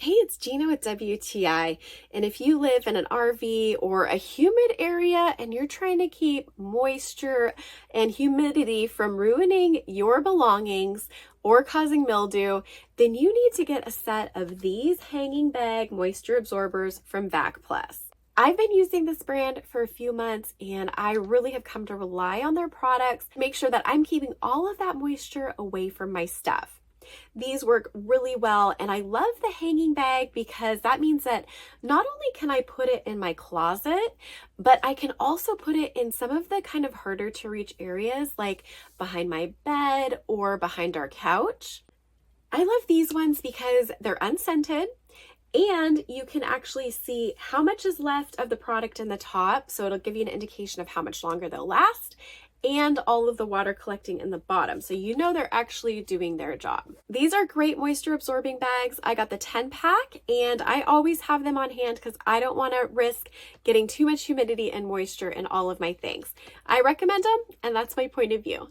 Hey, it's Gina with WTI. And if you live in an RV or a humid area and you're trying to keep moisture and humidity from ruining your belongings or causing mildew, then you need to get a set of these hanging bag moisture absorbers from Vacplus. I've been using this brand for a few months and I really have come to rely on their products to make sure that I'm keeping all of that moisture away from my stuff. These work really well, and I love the hanging bag because that means that not only can I put it in my closet, but I can also put it in some of the kind of harder to reach areas like behind my bed or behind our couch. I love these ones because they're unscented and you can actually see how much is left of the product in the top, so it'll give you an indication of how much longer they'll last, and all of the water collecting in the bottom, so you know they're actually doing their job. These are great moisture absorbing bags. I got the 10 pack and I always have them on hand because I don't want to risk getting too much humidity and moisture in all of my things. I recommend them, and that's my point of view.